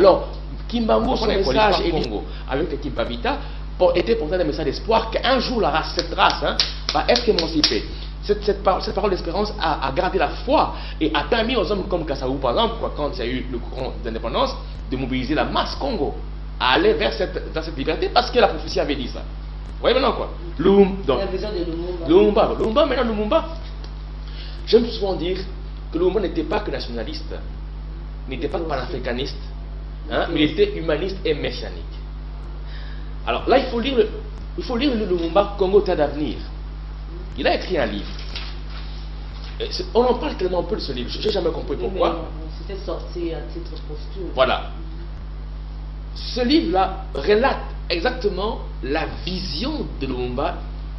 Alors, Kimbangu, son message Congo, avec l'équipe Babita, était pourtant un message d'espoir qu'un jour cette race va être émancipée. Cette parole d'espérance a gardé la foi et a permis aux hommes comme Kassaou, par exemple, quand il y a eu le courant d'indépendance, de mobiliser la masse Congo à aller vers cette liberté parce que la prophétie avait dit ça. Vous voyez maintenant quoi? La vision de Lumumba. Lumumba, j'aime souvent dire que Lumumba n'était pas que nationaliste, n'était pas panafricaniste, mais il était humaniste et messianique. Alors là, il faut lire le Lumumba Congo Terre d'avenir. Il a écrit un livre. On en parle tellement peu de ce livre, je n'ai jamais compris pourquoi. C'était sorti à titre posthume. Voilà. Ce livre-là relate exactement la vision de Lumumba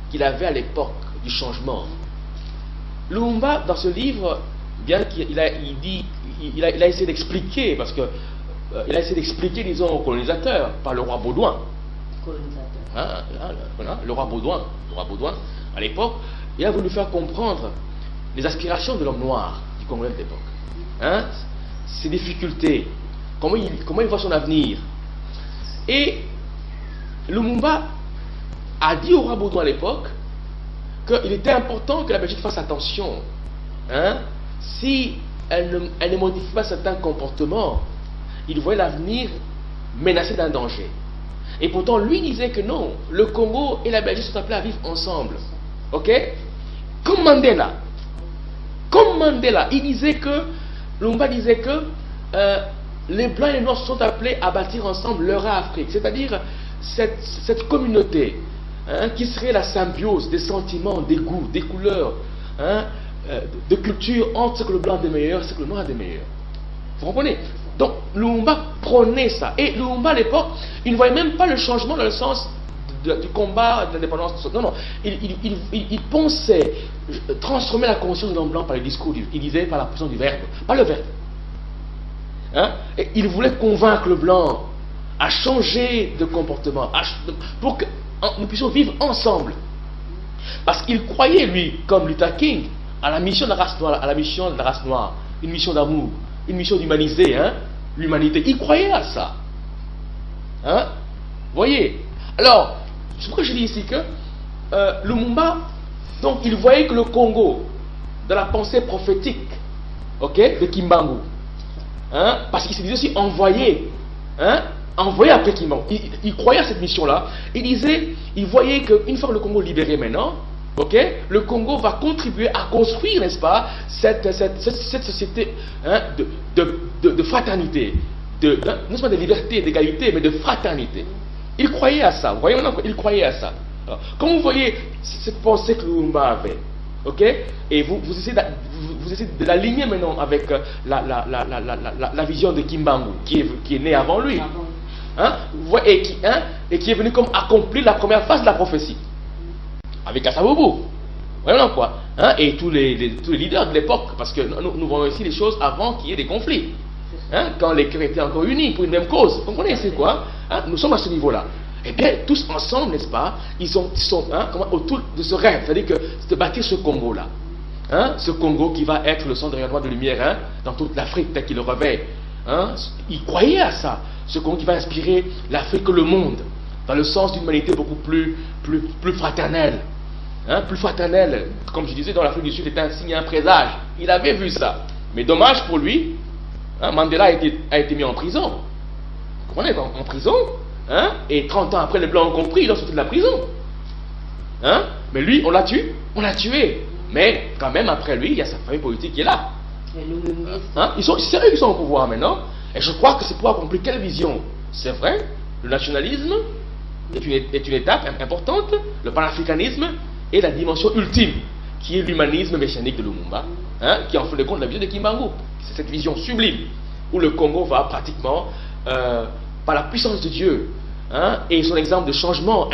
qu'il avait à l'époque du changement. Lumumba, dans ce livre, bien qu'il a essayé d'expliquer, parce que il a essayé d'expliquer, disons, aux colonisateurs par le roi Baudouin. Le roi Baudouin, à l'époque, il a voulu faire comprendre les aspirations de l'homme noir du Congo de l'époque. Ses difficultés, comment il voit son avenir. Et Lumumba a dit au roi Baudouin à l'époque qu'il était important que la Belgique fasse attention. Si elle ne modifie pas certains comportements, il voyait l'avenir menacé d'un danger. Et pourtant, lui disait que non, le Congo et la Belgique sont appelés à vivre ensemble. Ok? Comme Mandela, Lumumba disait que les Blancs et les Noirs sont appelés à bâtir ensemble leur Afrique, c'est-à-dire cette communauté qui serait la symbiose des sentiments, des goûts, des couleurs, de culture entre ce que le blanc a de meilleur et ce que le noir a de meilleur. Vous comprenez? Donc Lumumba prônait ça. Et Lumumba à l'époque, il ne voyait même pas le changement dans le sens du combat de l'indépendance. Non, non. Il pensait transformer la conscience de l'homme blanc par le discours. Il disait par la puissance du verbe, pas le verbe. Et il voulait convaincre le blanc à changer de comportement, pour que nous puissions vivre ensemble. Parce qu'il croyait, lui, comme Luther King, à la mission de la race noire, une mission d'amour, une mission d'humaniser l'humanité. Il croyait à ça. Voyez. Alors, c'est pourquoi je dis ici que Lumumba, donc il voyait que le Congo, dans la pensée prophétique, de Kimbangu, parce qu'il se disait aussi envoyé après Kimbangu. Il croyait à cette mission-là. Il voyait qu'une fois que le Congo libéré maintenant, le Congo va contribuer à construire, n'est-ce pas, cette société de fraternité, non seulement de liberté, d'égalité, mais de fraternité. Il croyait à ça. Vous voyez maintenant qu'il croyait à ça. Alors, quand vous voyez cette pensée que Lumumba avait, et vous essayez de l'aligner maintenant avec la vision de Kimbangu, qui est né avant lui, et qui est venu comme accomplir la première phase de la prophétie. Avec Kassaboubou. Voilà quoi. Et tous les leaders de l'époque, parce que nous voyons ici les choses avant qu'il y ait des conflits. Quand les cœurs étaient encore unis pour une même cause. Vous comprenez, c'est quoi? Nous sommes à ce niveau-là. Eh bien, tous ensemble, n'est-ce pas, ils sont autour de ce rêve, c'est-à-dire que c'est de bâtir ce Congo-là. Ce Congo qui va être le centre de rayonnement de lumière dans toute l'Afrique, tel qu'il le revêt. Ils croyaient à ça. Ce Congo qui va inspirer l'Afrique et le monde, dans le sens d'une humanité beaucoup plus fraternelle. Plus fraternelle, comme je disais, dans l'Afrique du Sud, c'était un signe, un présage. Il avait vu ça. Mais dommage pour lui, Mandela a été mis en prison. Vous comprenez, en prison, et 30 ans après, les Blancs ont compris, ils ont sorti de la prison. Mais lui, on l'a tué. Mais quand même, après lui, il y a sa famille politique qui est là. C'est eux qui sont au pouvoir maintenant. Et je crois que c'est pour accomplir quelle vision? C'est vrai, le nationalisme est une étape importante, le panafricanisme et la dimension ultime, qui est l'humanisme messianique de Lumumba, qui en fait le compte de la vision de Kimbangu. C'est cette vision sublime, où le Congo va pratiquement, par la puissance de Dieu, et son exemple de changement